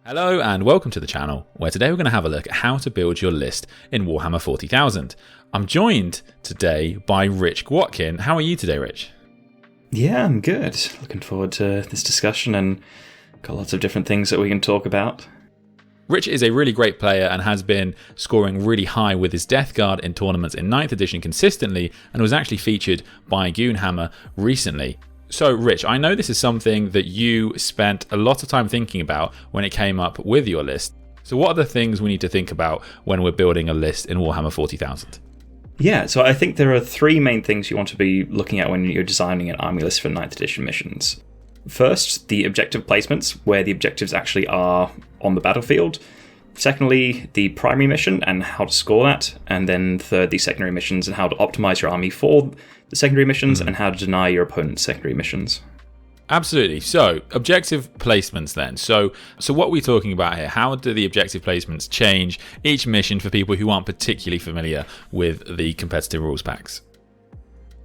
Hello and welcome to the channel, where today we're going to have a look at how to build your list in Warhammer 40,000. I'm joined today by Rich Gwatkin. How are you today, Rich? Yeah, I'm good. Looking forward to this discussion and got lots of different things that we can talk about. Rich is a really great player and has been scoring really high with his Deathguard in tournaments in 9th edition consistently, and was actually featured by Goonhammer recently. So Rich, I know this is something that you spent a lot of time thinking about when it came up with your list. So what are the things we need to think about when we're building a list in Warhammer 40,000? Yeah, so I think there are three main things you want to be looking at when you're designing an army list for 9th edition missions. First, the objective placements, where the objectives actually are on the battlefield. Secondly, the primary mission and how to score that. And then third, the secondary missions and how to optimize your army for the secondary missions and how to deny your opponent's secondary missions. Absolutely. So, objective placements then. So what are we talking about here? How do the objective placements change each mission for people who aren't particularly familiar with the competitive rules packs?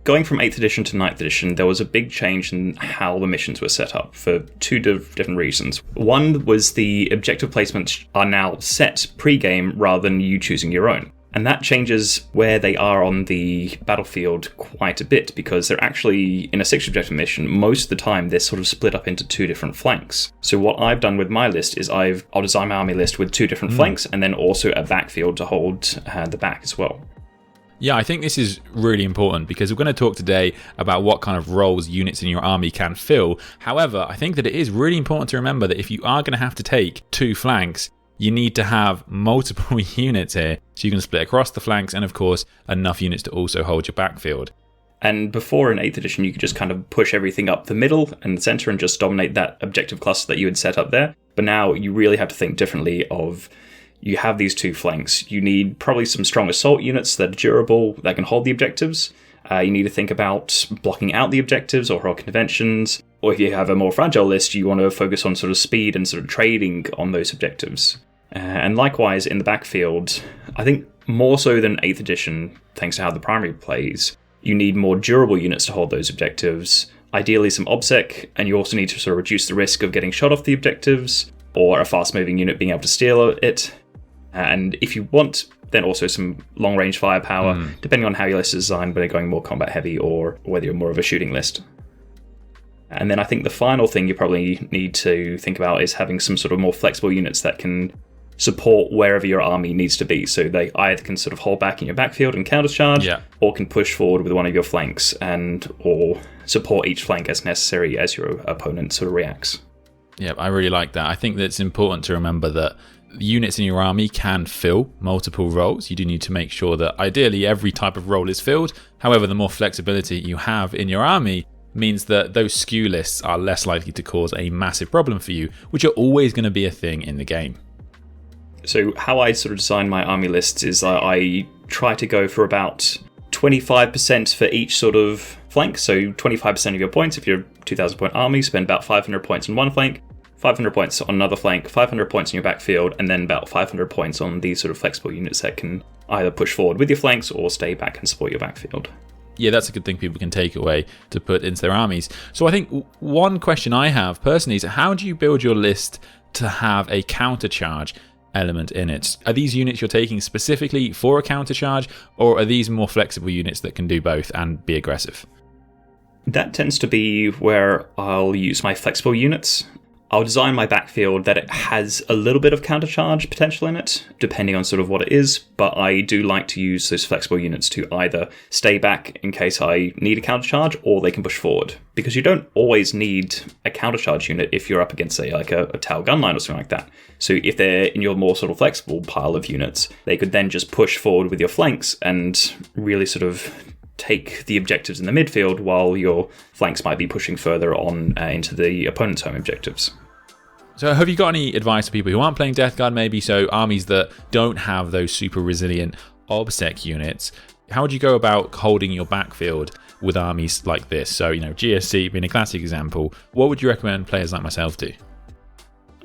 Going from 8th edition to 9th edition, there was a big change in how the missions were set up for two different reasons. One was the objective placements are now set pre-game rather than you choosing your own. And that changes where they are on the battlefield quite a bit, because they're actually, in a 6th objective mission, most of the time they're sort of split up into two different flanks. So what I've done with my list is I'll design my army list with two different flanks and then also a backfield to hold the back as well. Yeah, I think this is really important because we're going to talk today about what kind of roles units in your army can fill. However, I think that it is really important to remember that if you are going to have to take two flanks, you need to have multiple units here so you can split across the flanks and, of course, enough units to also hold your backfield. And before in 8th edition, you could just kind of push everything up the middle and the center and just dominate that objective cluster that you had set up there. But now you really have to think differently of, you have these two flanks. You need probably some strong assault units that are durable, that can hold the objectives. You need to think about blocking out the objectives or hurl conventions. Or if you have a more fragile list, you want to focus on sort of speed and sort of trading on those objectives. And likewise, in the backfield, I think more so than 8th edition, thanks to how the primary plays, you need more durable units to hold those objectives. Ideally some OBSEC, and you also need to sort of reduce the risk of getting shot off the objectives, or a fast-moving unit being able to steal it. And if you want, then also some long-range firepower, depending on how your list is designed, whether you're going more combat-heavy or whether you're more of a shooting list. And then I think the final thing you probably need to think about is having some sort of more flexible units that can support wherever your army needs to be. So they either can sort of hold back in your backfield and countercharge, or can push forward with one of your flanks or support each flank as necessary as your opponent sort of reacts. Yeah, I really like that. I think that it's important to remember that units in your army can fill multiple roles. You do need to make sure that ideally every type of role is filled. However, the more flexibility you have in your army means that those skew lists are less likely to cause a massive problem for you, which are always going to be a thing in the game. So how I sort of design my army lists is I try to go for about 25% for each sort of flank. So 25% of your points, if you're a 2,000 point army, spend about 500 points on one flank, 500 points on another flank, 500 points in your backfield, and then about 500 points on these sort of flexible units that can either push forward with your flanks or stay back and support your backfield. Yeah, that's a good thing people can take away to put into their armies. So I think one question I have personally is, how do you build your list to have a countercharge element in it? Are these units you're taking specifically for a countercharge, or are these more flexible units that can do both and be aggressive? That tends to be where I'll use my flexible units. I'll design my backfield that it has a little bit of countercharge potential in it, depending on sort of what it is, but I do like to use those flexible units to either stay back in case I need a countercharge, or they can push forward. Because you don't always need a countercharge unit if you're up against, say, like a Tau gun line or something like that. So if they're in your more sort of flexible pile of units, they could then just push forward with your flanks and really sort of take the objectives in the midfield while your flanks might be pushing further on into the opponent's home objectives. So have you got any advice for people who aren't playing Deathguard maybe, so armies that don't have those super resilient OBSEC units? How would you go about holding your backfield with armies like this? So, GSC being a classic example, what would you recommend players like myself do?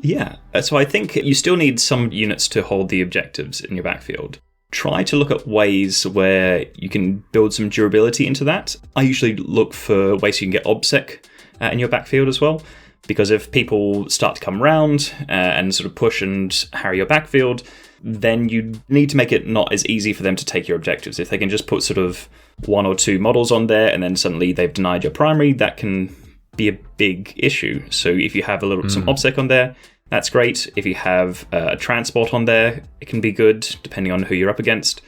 Yeah, so I think you still need some units to hold the objectives in your backfield. Try to look at ways where you can build some durability into that. I usually look for ways you can get OBSEC in your backfield as well. Because if people start to come around and sort of push and harry your backfield, then you need to make it not as easy for them to take your objectives. If they can just put sort of 1 or 2 models on there and then suddenly they've denied your primary, that can be a big issue. So if you have some OBSEC on there, that's great. If you have a transport on there, it can be good, depending on who you're up against.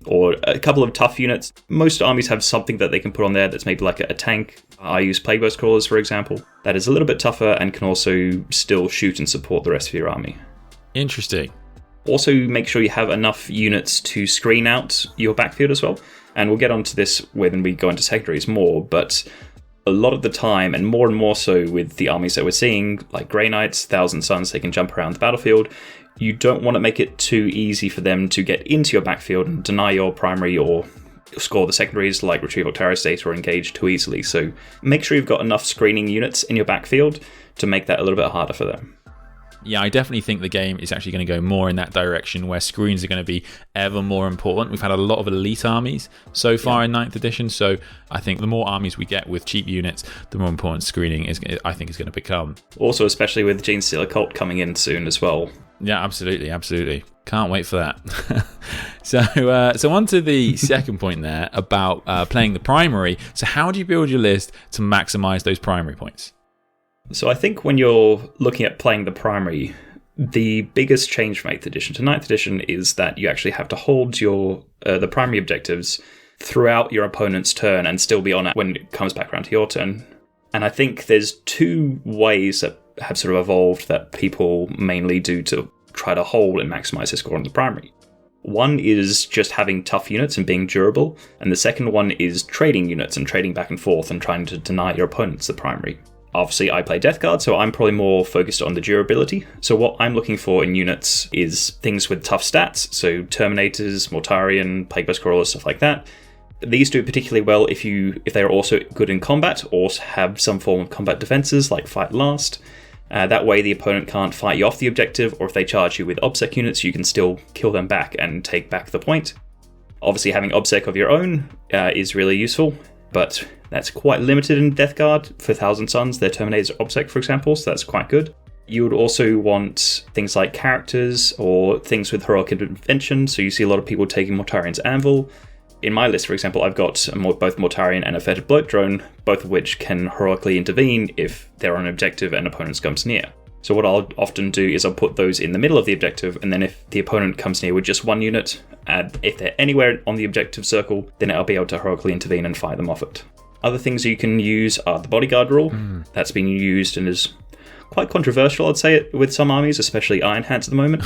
Or a couple of tough units. Most armies have something that they can put on there that's maybe like a tank. I use Plague Burst Crawlers, for example. That is a little bit tougher and can also still shoot and support the rest of your army. Interesting. Also, make sure you have enough units to screen out your backfield as well. And we'll get onto this when we go into secondaries more, but a lot of the time, and more so with the armies that we're seeing, like Grey Knights, Thousand Suns, they can jump around the battlefield. You don't want to make it too easy for them to get into your backfield and deny your primary or score the secondaries like Retrieve Octarius Data or engage too easily. So make sure you've got enough screening units in your backfield to make that a little bit harder for them. Yeah, I definitely think the game is actually going to go more in that direction where screens are going to be ever more important. We've had a lot of elite armies so far in 9th edition, so I think the more armies we get with cheap units, the more important screening I think is going to become. Also, especially with Genestealer Cult coming in soon as well. Yeah, absolutely. Can't wait for that. So on to the second point there about playing the primary. So how do you build your list to maximize those primary points? So I think when you're looking at playing the primary, the biggest change from 8th edition to 9th edition is that you actually have to hold your the primary objectives throughout your opponent's turn and still be on it when it comes back around to your turn. And I think there's 2 ways that have sort of evolved that people mainly do to try to hold and maximize their score on the primary. One is just having tough units and being durable, and the second one is trading units and trading back and forth and trying to deny your opponents the primary. Obviously, I play Deathguard, so I'm probably more focused on the durability. So what I'm looking for in units is things with tough stats, so Terminators, Mortarion, Plague Burst Crawlers, stuff like that. These do particularly well if they're also good in combat or have some form of combat defenses like Fight Last. That way the opponent can't fight you off the objective, or if they charge you with OBSEC units, you can still kill them back and take back the point. Obviously, having OBSEC of your own is really useful, but that's quite limited in Deathguard. For Thousand Suns, their Terminators are OBSEC, for example, so that's quite good. You would also want things like characters or things with heroic intervention, so you see a lot of people taking Mortarion's Anvil. In my list, for example, I've got both Mortarion and a Fetid Bloat Drone, both of which can heroically intervene if they're on an objective and opponents comes near. So what I'll often do is I'll put those in the middle of the objective, and then if the opponent comes near with just one unit, if they're anywhere on the objective circle, then I'll be able to heroically intervene and fire them off it. Other things you can use are the Bodyguard rule. That's been used and is quite controversial, I'd say, with some armies, especially Iron Hands at the moment,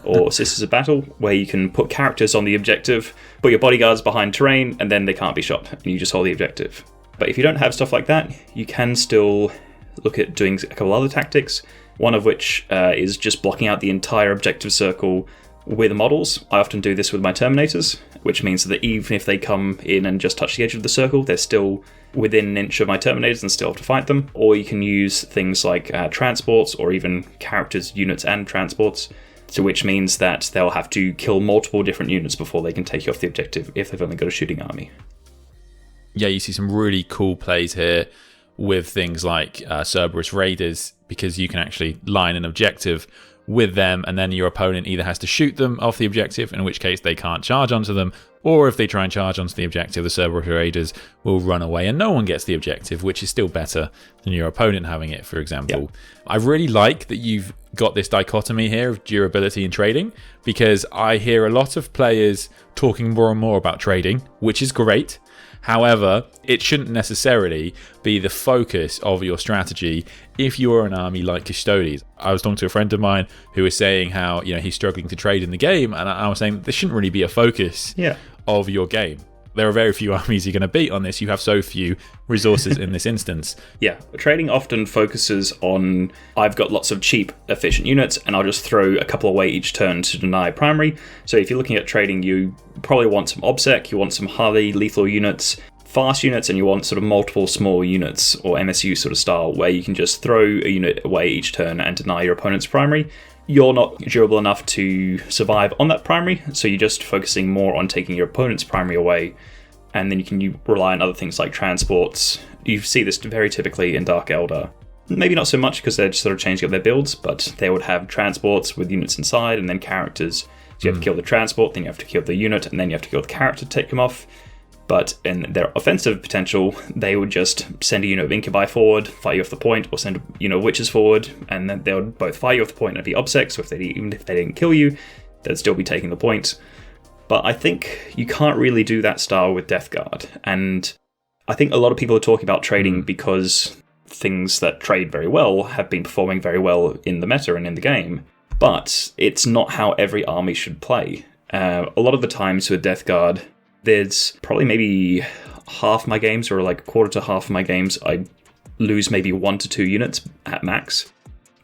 or Sisters of Battle, where you can put characters on the objective, put your bodyguards behind terrain, and then they can't be shot, and you just hold the objective. But if you don't have stuff like that, you can still look at doing a couple other tactics, one of which is just blocking out the entire objective circle with models. I often do this with my Terminators, which means that even if they come in and just touch the edge of the circle, they're still within an inch of my Terminators and still have to fight them. Or you can use things like transports, or even characters, units and transports, so which means that they'll have to kill multiple different units before they can take you off the objective if they've only got a shooting army. Yeah, you see some really cool plays here with things like Cerberus Raiders, because you can actually line an objective with them, and then your opponent either has to shoot them off the objective, in which case they can't charge onto them, or if they try and charge onto the objective, the Cerberus Raiders will run away and no one gets the objective, which is still better than your opponent having it, for example. Yep. I really like that you've got this dichotomy here of durability and trading, because I hear a lot of players talking more and more about trading, which is great. However, it shouldn't necessarily be the focus of your strategy if you're an army like Custodes. I was talking to a friend of mine who was saying how he's struggling to trade in the game, and I was saying this shouldn't really be a focus of your game. There are very few armies you're going to beat on this. You have so few resources in this instance. Yeah, trading often focuses on, I've got lots of cheap, efficient units, and I'll just throw a couple away each turn to deny primary. So if you're looking at trading, you probably want some OBSEC, you want some highly lethal units, fast units, and you want sort of multiple small units, or MSU sort of style, where you can just throw a unit away each turn and deny your opponent's primary. You're not durable enough to survive on that primary, so you're just focusing more on taking your opponent's primary away, and then you can rely on other things like transports. You see this very typically in Dark Eldar. maybe not so much because they're just sort of changing up their builds, but they would have transports with units inside and then characters. So you have to kill the transport, then you have to kill the unit, and then you have to kill the character to take them off. But in their offensive potential, they would just send a unit of incubi forward, fight you off the point, or send a unit of witches forward, and then they would both fight you off the point and be obsec, so even if they didn't kill you, they'd still be taking the point. But I think you can't really do that style with Deathguard. And I think a lot of people are talking about trading because things that trade very well have been performing very well in the meta and in the game. But it's not how every army should play. A lot of the times with Deathguard, there's probably maybe half my games, or like a quarter to half of my games, I lose maybe 1 to 2 units at max.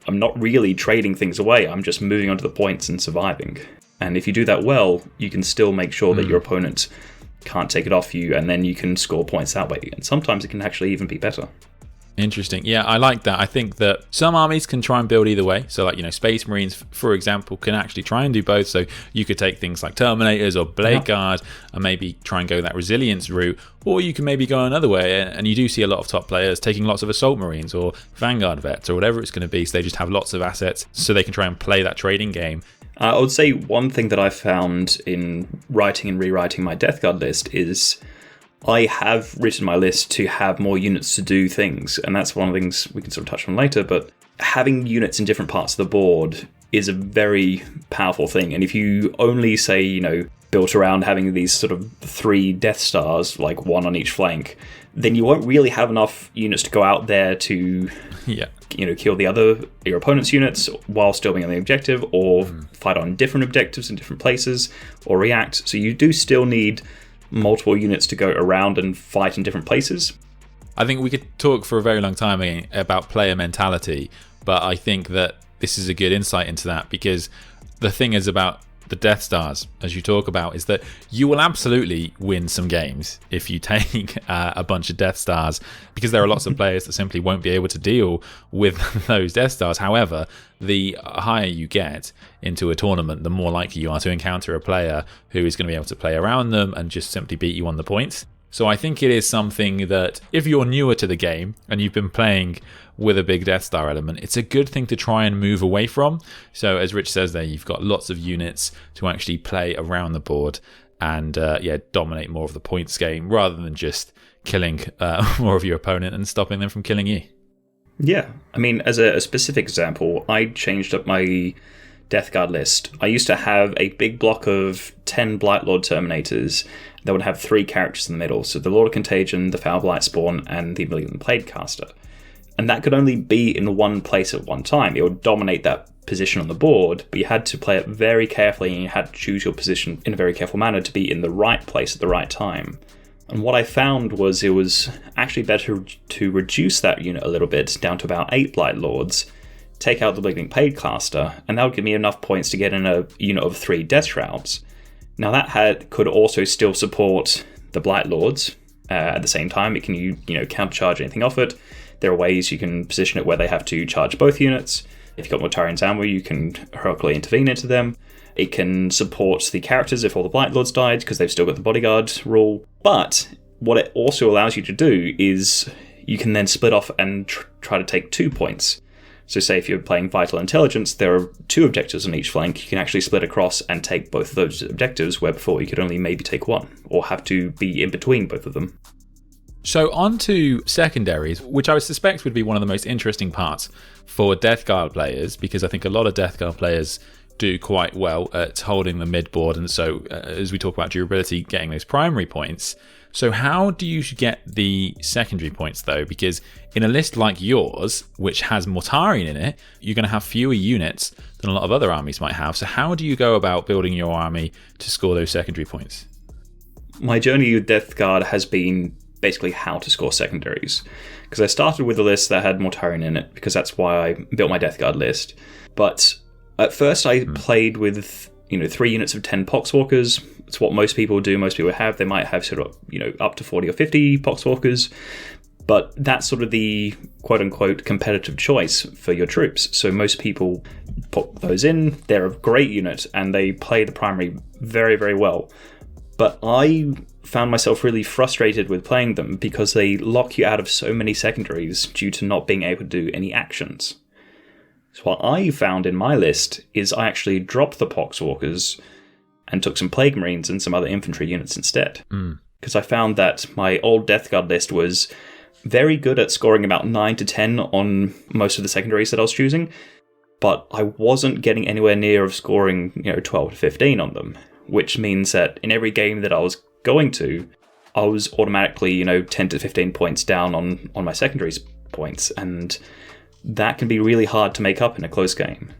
I'm not really trading things away, I'm just moving onto the points and surviving. And if you do that well, you can still make sure that your opponent can't take it off you, and then you can score points that way. And sometimes it can actually even be better. Interesting. Yeah, I like that. I think that some armies can try and build either way. So like, Space Marines, for example, can actually try and do both. So you could take things like Terminators or Blade Guard and maybe try and go that resilience route. Or you can maybe go another way. And you do see a lot of top players taking lots of Assault Marines or Vanguard Vets or whatever it's going to be. So they just have lots of assets so they can try and play that trading game. I would say one thing that I've found in writing and rewriting my Deathguard list is I have written my list to have more units to do things, and that's one of the things we can sort of touch on later, but having units in different parts of the board is a very powerful thing. And if you only say, built around having these sort of 3 Death Stars, like 1 on each flank, then you won't really have enough units to go out there to kill your opponent's units while still being on the objective, or fight on different objectives in different places, or react. So you do still need multiple units to go around and fight in different places. I think we could talk for a very long time about player mentality, but I think that this is a good insight into that, because the thing is about the Death Stars, as you talk about, is that you will absolutely win some games if you take a bunch of Death Stars, because there are lots of players that simply won't be able to deal with those Death Stars. However, the higher you get into a tournament, the more likely you are to encounter a player who is going to be able to play around them and just simply beat you on the points. So I think it is something that if you're newer to the game and you've been playing with a big Death Star element, it's a good thing to try and move away from. So as Rich says there, you've got lots of units to actually play around the board and dominate more of the points game, rather than just killing more of your opponent and stopping them from killing you. Yeah, I mean, as a specific example, I changed up my Deathguard list. I used to have a big block of 10 Blightlord Terminators that would have 3 characters in the middle. So the Lord of Contagion, the Foul Blight Spawn, and the Malignant Plaguecaster. And that could only be in one place at one time. It would dominate that position on the board, but you had to play it very carefully, and you had to choose your position in a very careful manner to be in the right place at the right time. And what I found was it was actually better to reduce that unit a little bit down to about 8 Blight Lords, take out the Malignant Plaguecaster, and that would give me enough points to get in a unit of 3 Death Shrouds. Now that could also still support the Blight Lords at the same time. It can countercharge anything off it. There are ways you can position it where they have to charge both units. If you've got Mortarian's Ammo, you can heroically intervene into them. It can support the characters if all the Blight Lords died, because they've still got the bodyguard rule. But what it also allows you to do is you can then split off and try to take 2 points. So say if you're playing Vital Intelligence, there are 2 objectives on each flank. You can actually split across and take both of those objectives, where before you could only maybe take 1, or have to be in between both of them. So on to secondaries, which I would suspect would be one of the most interesting parts for Deathguard players, because I think a lot of Deathguard players do quite well at holding the mid-board, and so as we talk about durability, getting those primary points. So how do you get the secondary points though? Because in a list like yours, which has Mortarion in it, you're going to have fewer units than a lot of other armies might have. So how do you go about building your army to score those secondary points? My journey with Deathguard has been basically how to score secondaries. Because I started with a list that had Mortarion in it, because that's why I built my Deathguard list. But at first I played with 3 units of 10 Poxwalkers. It's what most people do. Most people have. They might have sort of, up to 40 or 50 Poxwalkers. But that's sort of the quote-unquote competitive choice for your troops. So most people put those in. They're a great unit, and they play the primary very, very well. But I found myself really frustrated with playing them because they lock you out of so many secondaries due to not being able to do any actions. So what I found in my list is I actually dropped the Poxwalkers and took some Plague Marines and some other infantry units instead. Because I found that my old Deathguard list was very good at scoring about 9 to 10 on most of the secondaries that I was choosing, but I wasn't getting anywhere near of scoring 12 to 15 on them, which means that in every game that I was going to, I was automatically 10 to 15 points down on my secondaries points, and that can be really hard to make up in a close game.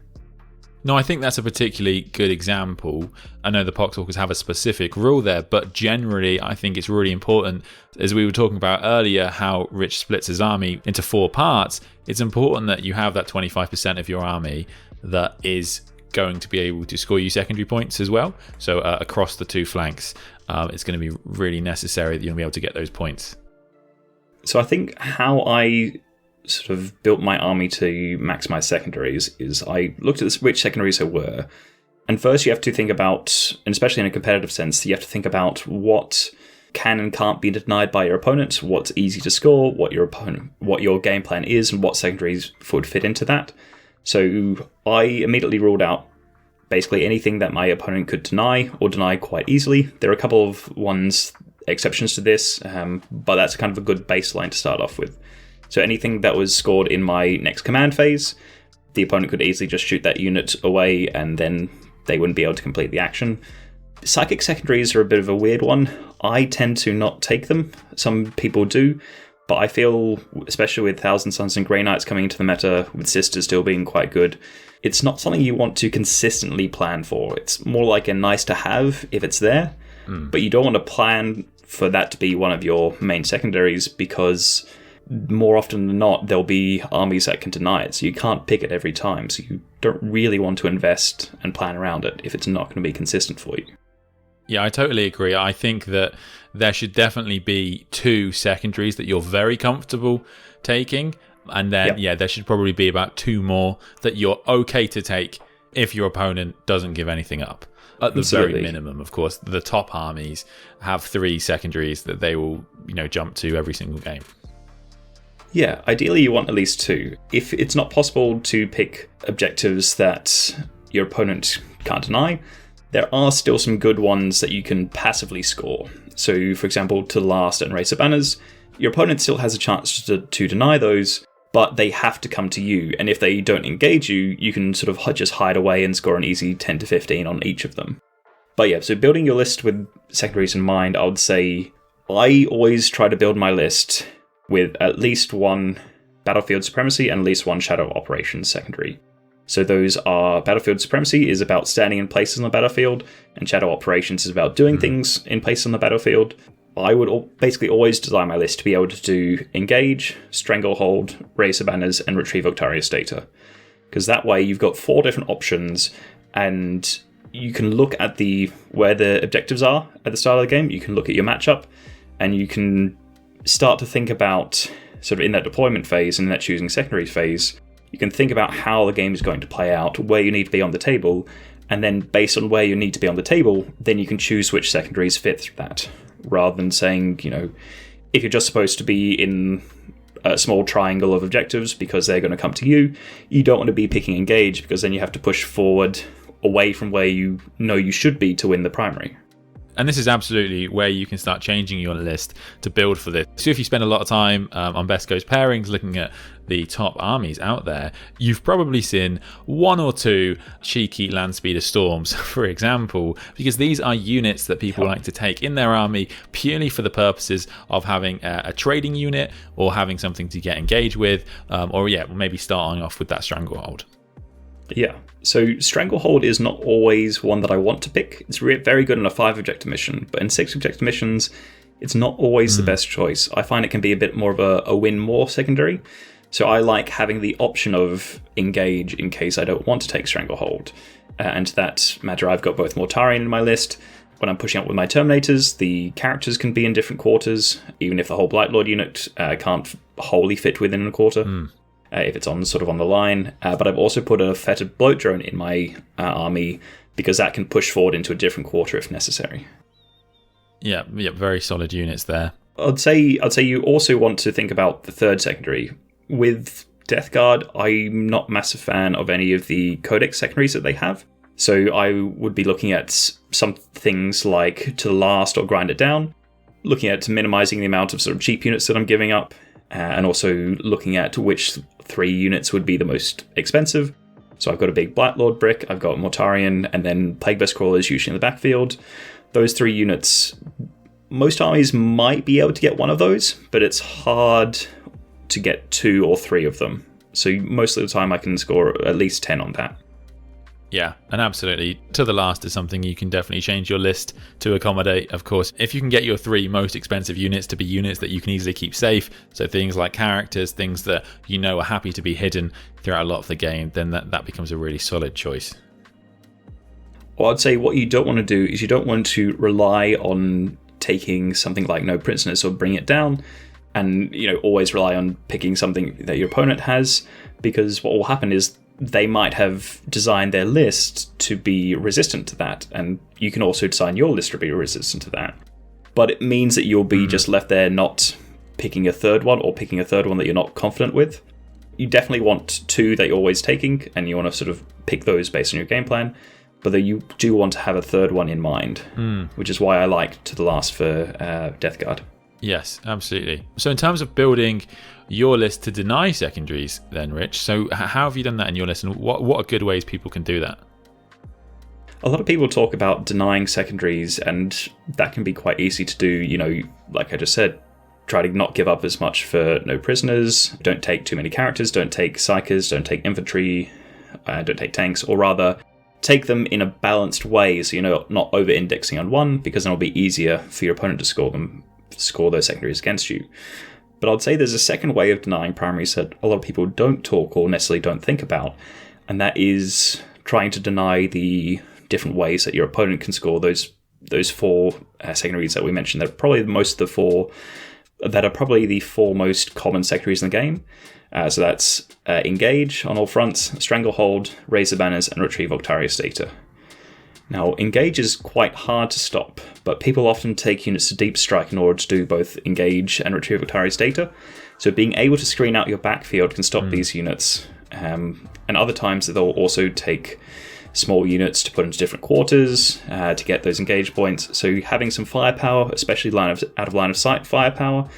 No, I think that's a particularly good example. I know the Poxwalkers have a specific rule there, but generally I think it's really important, as we were talking about earlier, how Rich splits his army into 4 parts. It's important that you have that 25% of your army that is going to be able to score you secondary points as well. So across the 2 flanks, it's going to be really necessary that you'll be able to get those points. So I think how I sort of built my army to maximize secondaries is I looked at which secondaries there were. And first you have to think about, and especially in a competitive sense, you have to think about what can and can't be denied by your opponent, what's easy to score, what your game plan is, and what secondaries would fit into that. So I immediately ruled out basically anything that my opponent could deny or deny quite easily. There are a couple of exceptions to this, but that's kind of a good baseline to start off with. So anything that was scored in my next command phase, the opponent could easily just shoot that unit away and then they wouldn't be able to complete the action. Psychic secondaries are a bit of a weird one. I tend to not take them. Some people do, but I feel, especially with Thousand Suns and Grey Knights coming into the meta, with Sisters still being quite good, it's not something you want to consistently plan for. It's more like a nice to have if it's there, but you don't want to plan for that to be one of your main secondaries, because more often than not, there'll be armies that can deny it, so you can't pick it every time, so you don't really want to invest and plan around it if it's not going to be consistent for you. Yeah, I totally agree. I think that there should definitely be 2 secondaries that you're very comfortable taking, and then, there should probably be about 2 more that you're okay to take if your opponent doesn't give anything up. At the very minimum, of course, the top armies have 3 secondaries that they will, jump to every single game. Yeah, ideally you want at least 2. If it's not possible to pick objectives that your opponent can't deny, there are still some good ones that you can passively score. So, for example, to the last and Race of Banners, your opponent still has a chance to deny those, but they have to come to you, and if they don't engage you, you can sort of just hide away and score an easy 10 to 15 on each of them. But yeah, so building your list with secondaries in mind, I would say I always try to build my list with at least 1 Battlefield Supremacy and at least 1 Shadow Operations secondary. So those are, Battlefield Supremacy is about standing in places on the battlefield, and Shadow Operations is about doing things in places on the battlefield. I would basically always design my list to be able to do Engage, Stranglehold, Raise the Banners, and Retrieve Octarius data. Because that way you've got 4 different options, and you can look at where the objectives are at the start of the game, you can look at your matchup, and you can start to think about, sort of in that deployment phase, in that choosing secondaries phase, you can think about how the game is going to play out, where you need to be on the table, and then based on where you need to be on the table, then you can choose which secondaries fit through that. Rather than saying, if you're just supposed to be in a small triangle of objectives because they're going to come to you, you don't want to be picking Engage, because then you have to push forward away from where you know you should be to win the primary. And this is absolutely where you can start changing your list to build for this. So if you spend a lot of time on Best Goes Pairings looking at the top armies out there, you've probably seen 1 or 2 cheeky Landspeeder Storms, for example, because these are units that people like to take in their army purely for the purposes of having a trading unit or having something to get engaged with, or maybe starting off with that Stranglehold. Yeah, so Stranglehold is not always one that I want to pick. It's very good in a 5 objective mission, but in 6 objective missions, it's not always the best choice. I find it can be a bit more of a win more secondary. So I like having the option of Engage in case I don't want to take Stranglehold. And to that matter, I've got both Mortarion in my list. When I'm pushing up with my Terminators, the characters can be in different quarters, even if the whole Blightlord unit can't wholly fit within a quarter. If it's on the line. But I've also put a Fetid Bloat Drone in my army, because that can push forward into a different quarter if necessary. Yeah, very solid units there. I'd say you also want to think about the third secondary. With Deathguard, I'm not a massive fan of any of the codex secondaries that they have. So I would be looking at some things like To the Last or Grind It Down, looking at minimizing the amount of sort of cheap units that I'm giving up, and also looking at which 3 units would be the most expensive. So I've got a big Blight Lord brick, I've got Mortarion, and then Plague Best Crawlers usually in the backfield. Those 3 units, most armies might be able to get one of those, but it's hard to get 2 or 3 of them. So most of the time I can score at least 10 on that. Yeah, and absolutely. To the Last is something you can definitely change your list to accommodate. Of course, if you can get your 3 most expensive units to be units that you can easily keep safe, so things like characters, things that you know are happy to be hidden throughout a lot of the game, then that becomes a really solid choice. Well, I'd say what you don't want to do is you don't want to rely on taking something like No Prisoners or Bring It Down, and always rely on picking something that your opponent has, because what will happen is they might have designed their list to be resistant to that, and you can also design your list to be resistant to that. But it means that you'll be just left there not picking a third one, or picking a third one that you're not confident with. You definitely want 2 that you're always taking, and you want to sort of pick those based on your game plan, but that you do want to have a third one in mind, which is why I like To the Last for Deathguard. Yes, absolutely. So in terms of building your list to deny secondaries then, Rich, so how have you done that in your list, and what are good ways people can do that? A lot of people talk about denying secondaries, and that can be quite easy to do. Like I just said, try to not give up as much for No Prisoners, don't take too many characters, don't take Psychers, don't take infantry, don't take tanks, or rather take them in a balanced way so you're not over-indexing on one, because then it'll be easier for your opponent to score those secondaries against you. But I'd say there's a second way of denying primaries that a lot of people don't talk or necessarily don't think about, and that is trying to deny the different ways that your opponent can score those 4 secondaries that we mentioned. They're probably the 4 most common secondaries in the game. So that's Engage on all fronts, Stranglehold, Raise the Banners, and Retrieve Octarius Data. Now, Engage is quite hard to stop, but people often take units to Deep Strike in order to do both Engage and Retrieve Octarius Data. So being able to screen out your backfield can stop these units. And other times they'll also take small units to put into different quarters to get those Engage points. So having some firepower, especially out of line of sight firepower,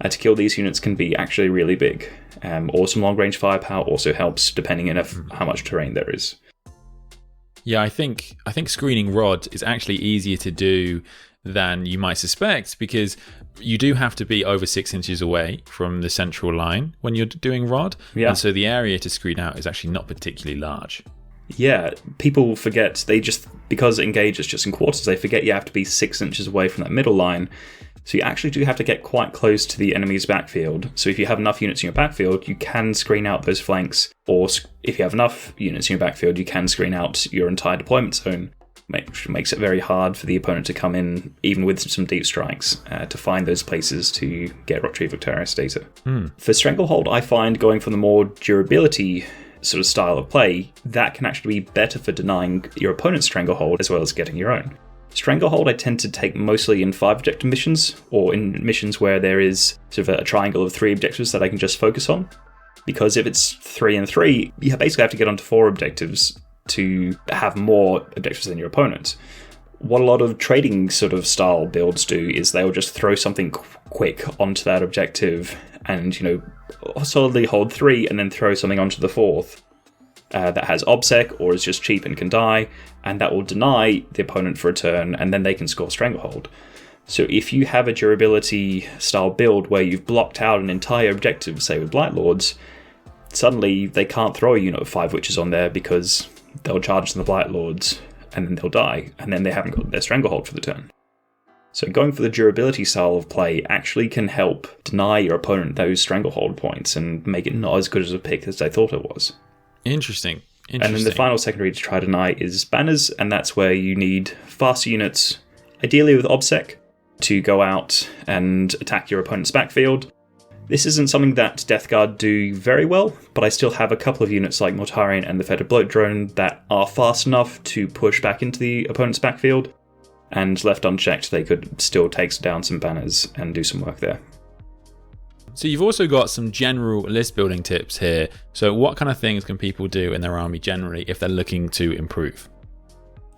to kill these units can be actually really big. Or some long range firepower also helps, depending on how much terrain there is. Yeah, I think screening Rod is actually easier to do than you might suspect, because you do have to be over 6 inches away from the central line when you're doing Rod. Yeah. And so the area to screen out is actually not particularly large. Yeah, people forget, because Engage is just in quarters, they forget you have to be 6 inches away from that middle line. So you actually do have to get quite close to the enemy's backfield. So if you have enough units in your backfield, you can screen out those flanks. Or if you have enough units in your backfield, you can screen out your entire deployment zone, which makes it very hard for the opponent to come in, even with some deep strikes, to find those places to get Retrieve Octarius Data. For Stranglehold, I find going for the more durability sort of style of play, that can actually be better for denying your opponent's Stranglehold as well as getting your own. Stranglehold I tend to take mostly in 5 objective missions, or in missions where there is sort of a triangle of 3 objectives that I can just focus on. Because if it's 3 and 3, you basically have to get onto 4 objectives to have more objectives than your opponent. What a lot of trading sort of style builds do is they'll just throw something quick onto that objective and, solidly hold 3 and then throw something onto the 4th. That has OBSEC or is just cheap and can die, and that will deny the opponent for a turn, and then they can score Stranglehold. So if you have a durability style build where you've blocked out an entire objective, say with Blight Lords, suddenly they can't throw a unit of 5 witches on there because they'll charge the Blight Lords and then they'll die, and then they haven't got their Stranglehold for the turn. So going for the durability style of play actually can help deny your opponent those Stranglehold points and make it not as good as a pick as they thought it was. Interesting. And then the final secondary to try to deny is Banners, and that's where you need faster units, ideally with OBSEC, to go out and attack your opponent's backfield. This isn't something that Deathguard do very well, but I still have a couple of units like Mortarion and the Fetid Bloat Drone that are fast enough to push back into the opponent's backfield. and left unchecked, they could still take down some banners and do some work there. So you've also got some general list building tips here. So what kind of things can people do in their army generally if they're looking to improve?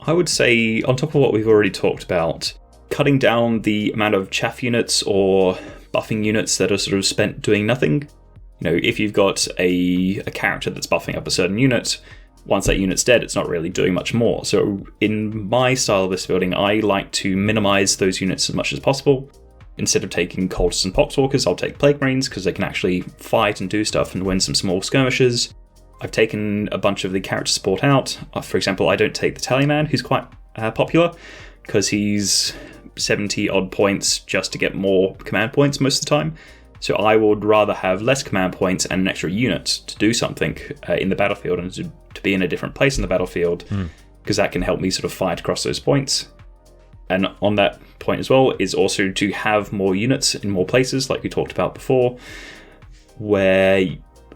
I would say, on top of what we've already talked about, cutting down the amount of chaff units or buffing units that are sort of spent doing nothing. If you've got a character that's buffing up a certain unit, once that unit's dead, it's not really doing much more. So in my style of list building, I like to minimize those units as much as possible. Instead of taking cultists and poxwalkers, I'll take plague marines because they can actually fight and do stuff and win some small skirmishes. I've taken a bunch of the character support out. For example, I don't take the tallyman, who's quite popular, because he's 70 odd points just to get more command points most of the time. So I would rather have less command points and an extra unit to do something in the battlefield and to be in a different place in the battlefield, because that can help me sort of fight across those points. And on that point as well is also to have more units in more places, like we talked about before, where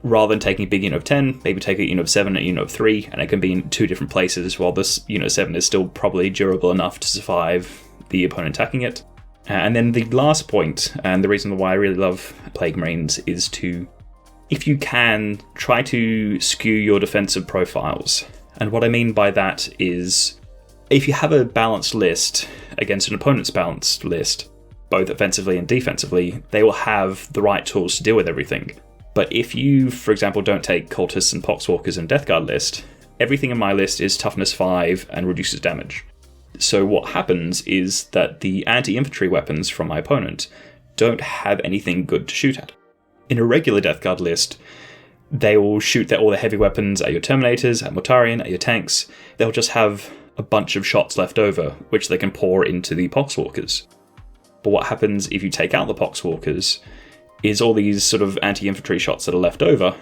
rather than taking a big unit of 10, maybe take a unit of 7, a unit of 3, and it can be in 2 different places, while this unit of 7 is still probably durable enough to survive the opponent attacking it. And then the last point, and the reason why I really love Plague Marines, is to, if you can, try to skew your defensive profiles. And what I mean by that is, if you have a balanced list against an opponent's balanced list, both offensively and defensively, they will have the right tools to deal with everything. But if you, for example, don't take cultists and poxwalkers and Deathguard list, everything in my list is toughness 5 and reduces damage. So what happens is that the anti-infantry weapons from my opponent don't have anything good to shoot at. In a regular Deathguard list, they will shoot all the heavy weapons at your Terminators, at Mortarion, at your tanks. They'll just have a bunch of shots left over, which they can pour into the Poxwalkers. But what happens if you take out the Poxwalkers is all these sort of anti-infantry shots that are left over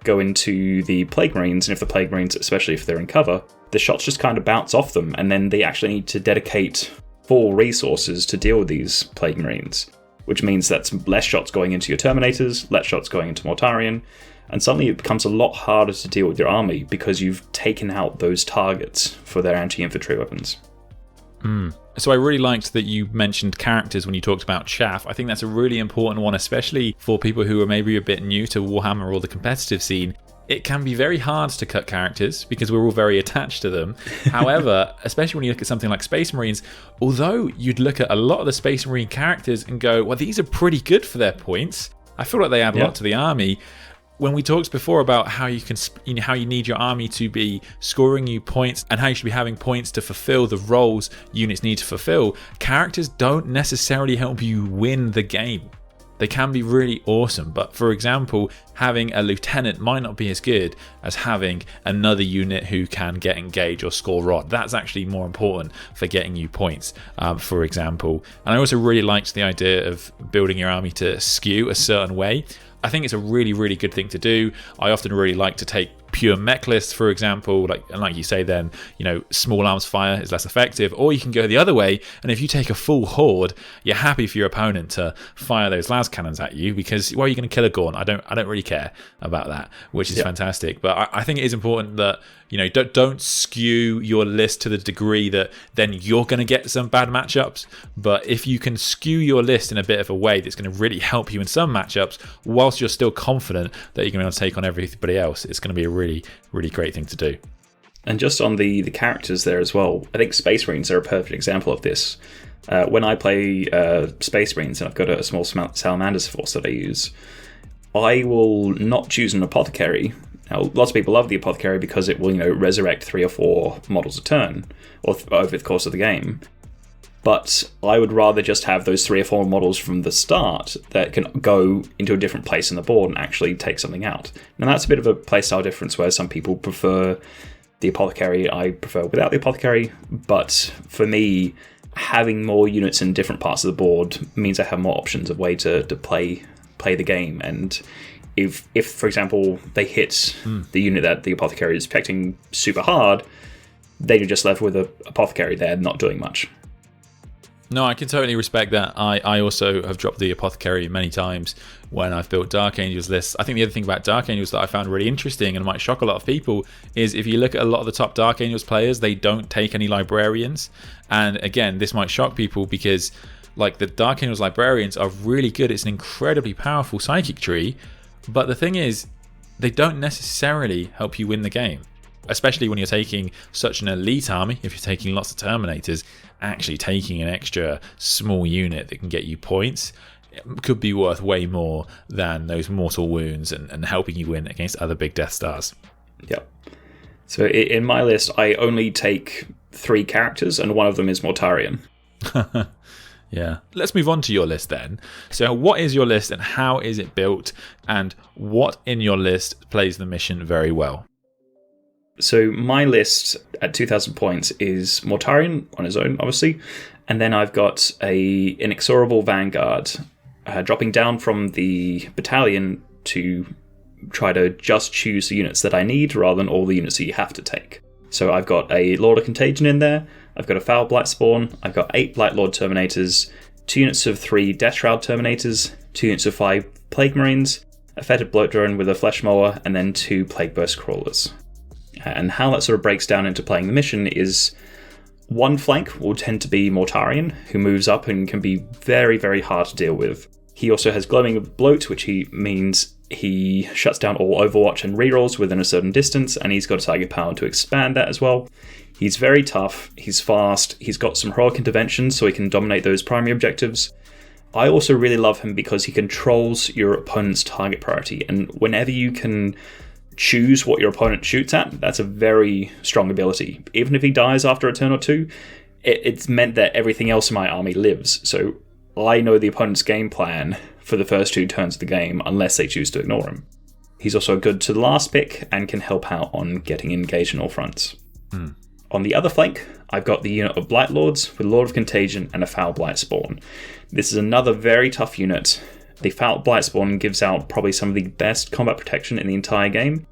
go into the Plague Marines, and if the Plague Marines, especially if they're in cover, the shots just kind of bounce off them, and then they actually need to dedicate full resources to deal with these Plague Marines, which means that's less shots going into your Terminators, less shots going into Mortarion, and suddenly it becomes a lot harder to deal with your army because you've taken out those targets for their anti-infantry weapons. So I really liked that you mentioned characters when you talked about chaff. I think that's a really important one, especially for people who are maybe a bit new to Warhammer or the competitive scene. It can be very hard to cut characters because we're all very attached to them. However, especially when you look at something like Space Marines, although you'd look at a lot of the Space Marine characters and go, well, these are pretty good for their points. I feel like they add a lot to the army. When we talked before about how you can, how you need your army to be scoring you points and how you should be having points to fulfill the roles units need to fulfill, characters don't necessarily help you win the game. They can be really awesome, but for example, having a lieutenant might not be as good as having another unit who can get engage or score rot. That's actually more important for getting you points, for example. And I also really liked the idea of building your army to skew a certain way. I think it's a really, really good thing to do. I often really like to take pure mech lists, for example, like you say, then small arms fire is less effective, or you can go the other way, and if you take a full horde, you're happy for your opponent to fire those las cannons at you because, well, you're going to kill a Gorn. I don't really care about that, which is fantastic. But I think it is important that don't skew your list to the degree that then you're going to get some bad matchups. But if you can skew your list in a bit of a way that's going to really help you in some matchups, whilst you're still confident that you're going to be able to take on everybody else, it's going to be a really, really great thing to do. And just on the characters there as well, I think Space Marines are a perfect example of this. When I play Space Marines and I've got a small Salamanders force that I use, I will not choose an Apothecary. Now, lots of people love the Apothecary because it will, resurrect 3 or 4 models a turn or over the course of the game. But I would rather just have those 3 or 4 models from the start that can go into a different place on the board and actually take something out. Now, that's a bit of a playstyle difference where some people prefer the Apothecary. I prefer without the Apothecary. But for me, having more units in different parts of the board means I have more options of way to play the game. And if for example, they hit the unit that the Apothecary is protecting super hard, then you're just left with an Apothecary there not doing much. No, I can totally respect that. I also have dropped the Apothecary many times when I've built Dark Angels lists. I think the other thing about Dark Angels that I found really interesting and might shock a lot of people is if you look at a lot of the top Dark Angels players, they don't take any librarians. And again, this might shock people because like the Dark Angels librarians are really good. It's an incredibly powerful psychic tree. But the thing is, they don't necessarily help you win the game. Especially when you're taking such an elite army, if you're taking lots of Terminators, actually taking an extra small unit that can get you points could be worth way more than those mortal wounds and helping you win against other big Death Stars. Yep. So in my list, I only take 3 characters, and one of them is Mortarion. Yeah. Let's move on to your list then. So what is your list and how is it built, and what in your list plays the mission very well? So my list at 2,000 points is Mortarion on his own, obviously, and then I've got a Inexorable Vanguard dropping down from the battalion to try to just choose the units that I need rather than all the units that you have to take. So I've got a Lord of Contagion in there, I've got a Foul Blight Spawn, I've got 8 Blight Lord Terminators, 2 units of 3 Death Shroud Terminators, 2 units of 5 Plague Marines, a Fetid Bloat Drone with a Flesh Mower, and then 2 Plague Burst Crawlers. And how that sort of breaks down into playing the mission is one flank will tend to be Mortarion, who moves up and can be very, very hard to deal with. He also has Gloaming Bloat, which means he shuts down all Overwatch and rerolls within a certain distance, and he's got a target power to expand that as well. He's very tough, he's fast, he's got some heroic intervention so he can dominate those primary objectives. I also really love him because he controls your opponent's target priority, and whenever you can choose what your opponent shoots at, that's a very strong ability. Even if he dies after a turn or two, it's meant that everything else in my army lives. So I know the opponent's game plan for the first 2 turns of the game unless they choose to ignore him. He's also good to the last pick and can help out on getting engaged in all fronts. On the other flank, I've got the unit of Blight Lords with Lord of Contagion and a Foul Blight Spawn. This is another very tough unit. The Foul Blight Spawn gives out probably some of the best combat protection in the entire game,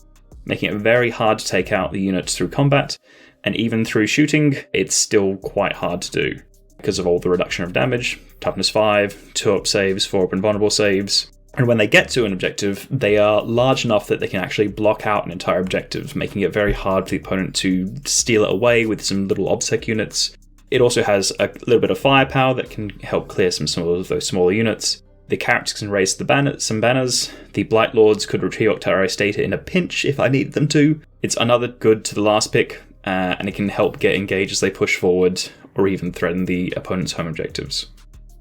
making it very hard to take out the units through combat, and even through shooting, it's still quite hard to do because of all the reduction of damage, toughness 5, 2-up saves, 4-up invulnerable saves. And when they get to an objective, they are large enough that they can actually block out an entire objective, making it very hard for the opponent to steal it away with some little obsec units. It also has a little bit of firepower that can help clear some of those smaller units. The characters can raise some banners. The Blight Lords could retrieve Octaris data in a pinch if I needed them to. It's another good to the last pick, and it can help get engaged as they push forward or even threaten the opponent's home objectives.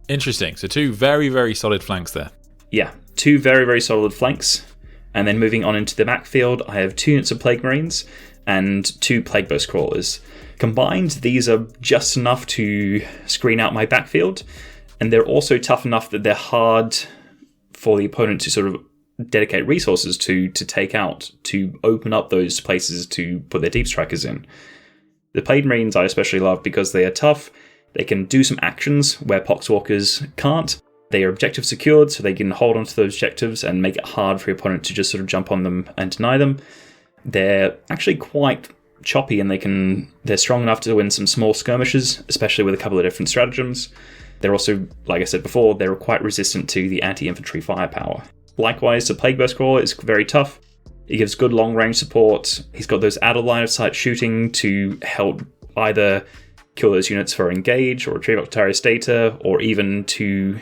Interesting. So 2 very, very solid flanks there. Yeah, 2 very, very solid flanks. And then moving on into the backfield, I have 2 units of Plague Marines and 2 Plague Burst Crawlers. Combined, these are just enough to screen out my backfield. And they're also tough enough that they're hard for the opponent to sort of dedicate resources to take out, to open up those places to put their Deep Strikers in. The Plague Marines I especially love because they are tough. They can do some actions where Poxwalkers can't. They are objective secured, so they can hold onto those objectives and make it hard for your opponent to just sort of jump on them and deny them. They're actually quite choppy, and they're strong enough to win some small skirmishes, especially with a couple of different stratagems. They're also, like I said before, they're quite resistant to the anti-infantry firepower. Likewise, the Plague Burst Crawler is very tough. He gives good long-range support. He's got those out of line-of-sight shooting to help either kill those units for engage or retrieve Octaris data, or even to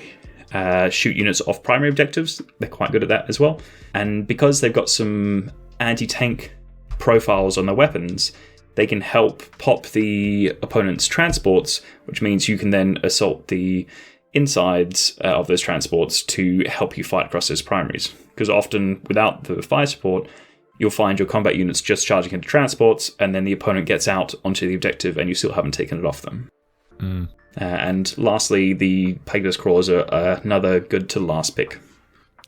shoot units off primary objectives. They're quite good at that as well. And because they've got some anti-tank profiles on their weapons, they can help pop the opponent's transports, which means you can then assault the insides of those transports to help you fight across those primaries. Because often, without the fire support, you'll find your combat units just charging into transports, and then the opponent gets out onto the objective and you still haven't taken it off them. And lastly, the Plague Burst Crawlers are another good to last pick.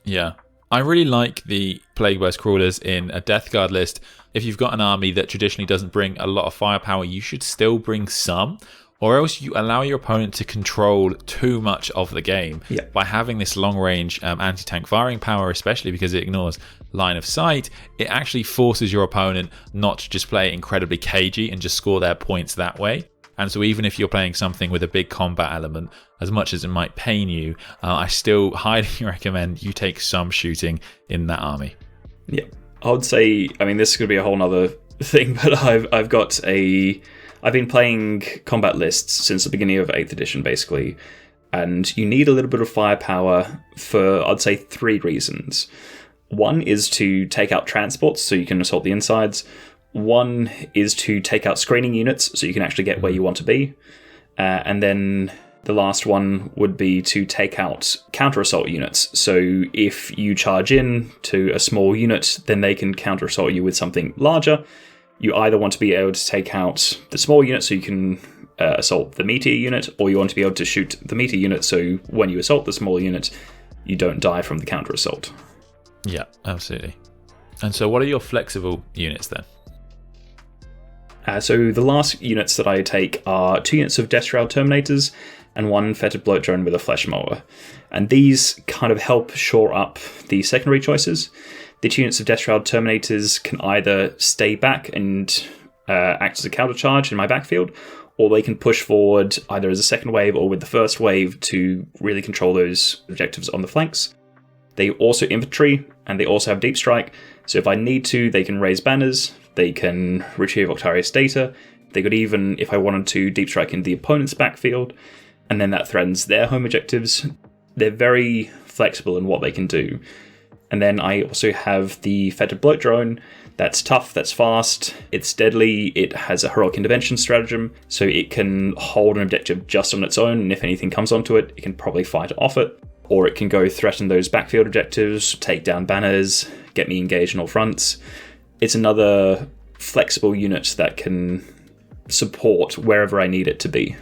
Yeah. I really like the Plague Burst Crawlers in a Deathguard list. If you've got an army that traditionally doesn't bring a lot of firepower, you should still bring some, or else you allow your opponent to control too much of the game by having this long-range anti-tank firing power, especially because it ignores line of sight. It actually forces your opponent not to just play incredibly cagey and just score their points that way. And so even if you're playing something with a big combat element, as much as it might pain you, I still highly recommend you take some shooting in that army. Yeah, I would say, I mean, this is going to be a whole nother thing, but I've been playing combat lists since the beginning of 8th edition, basically, and you need a little bit of firepower for, I'd say, 3 reasons. One is to take out transports so you can assault the insides. One is to take out screening units so you can actually get where you want to be. And then the last one would be to take out counter-assault units. So if you charge in to a small unit, then they can counter-assault you with something larger. You either want to be able to take out the small unit so you can assault the meteor unit, or you want to be able to shoot the meteor unit so when you assault the small unit, you don't die from the counter-assault. Yeah, absolutely. And so what are your flexible units then? So the last units that I take are 2 units of Death Shroud Terminators and 1 Fetid Bloat Drone with a Flesh Mower. And these kind of help shore up the secondary choices. The 2 units of Death Shroud Terminators can either stay back and act as a counter charge in my backfield, or they can push forward either as a second wave or with the first wave to really control those objectives on the flanks. They also infantry, and they also have deep strike, so if I need to, they can raise banners, they can retrieve Octarius data, they could even, if I wanted to, deep strike into the opponent's backfield, and then that threatens their home objectives. They're very flexible in what they can do. And then I also have the Fetid Bloat Drone. That's tough, that's fast, it's deadly, it has a heroic intervention stratagem, so it can hold an objective just on its own, and if anything comes onto it, it can probably fight off it. Or it can go threaten those backfield objectives, take down banners, get me engaged on all fronts. It's another flexible unit that can support wherever I need it to be.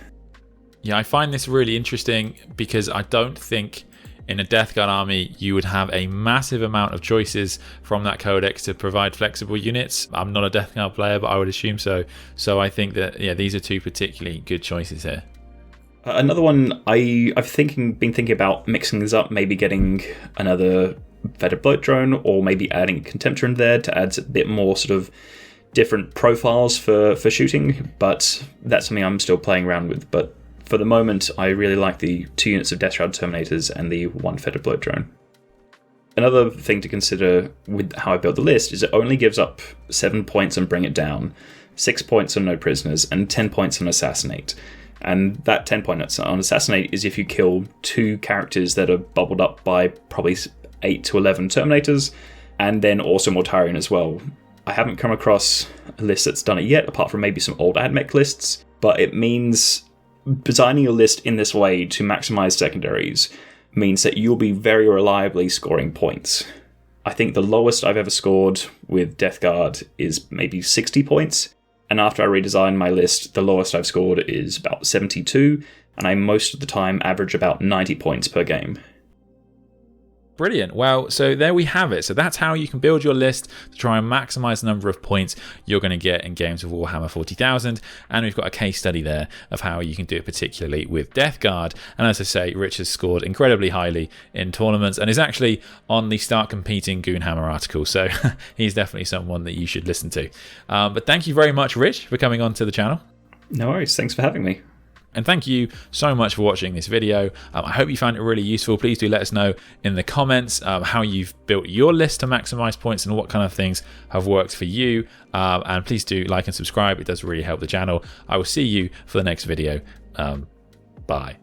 Yeah, I find this really interesting because I don't think in a Deathguard army you would have a massive amount of choices from that codex to provide flexible units. I'm not a Deathguard player, but I would assume so. So I think that, yeah, these are 2 particularly good choices here. Another one, I've been thinking about mixing this up, maybe getting another Fetid Bloat Drone, or maybe adding a Contemptor in there to add a bit more sort of different profiles for shooting, but that's something I'm still playing around with. But for the moment, I really like the 2 units of Death Shroud Terminators and the 1 Fetid Bloat Drone. Another thing to consider with how I build the list is it only gives up 7 points on Bring It Down, 6 points on No Prisoners, and 10 points on Assassinate. And that 10 points on Assassinate is if you kill 2 characters that are bubbled up by probably 8 to 11 Terminators, and then also Mortarion as well. I haven't come across a list that's done it yet, apart from maybe some old AdMech lists, but it means designing your list in this way to maximize secondaries means that you'll be very reliably scoring points. I think the lowest I've ever scored with Deathguard is maybe 60 points, and after I redesigned my list, the lowest I've scored is about 72, and I most of the time average about 90 points per game. Brilliant. Well, so there we have it. So that's how you can build your list to try and maximize the number of points you're going to get in games of Warhammer 40,000. And we've got a case study there of how you can do it particularly with Deathguard. And as I say, Rich has scored incredibly highly in tournaments and is actually on the Start Competing Goonhammer article. So he's definitely someone that you should listen to. But thank you very much, Rich, for coming on to the channel. No worries. Thanks for having me. And thank you so much for watching this video. I hope you found it really useful. Please do let us know in the comments how you've built your list to maximize points and what kind of things have worked for you. And please do like and subscribe. It does really help the channel. I will see you for the next video. Bye.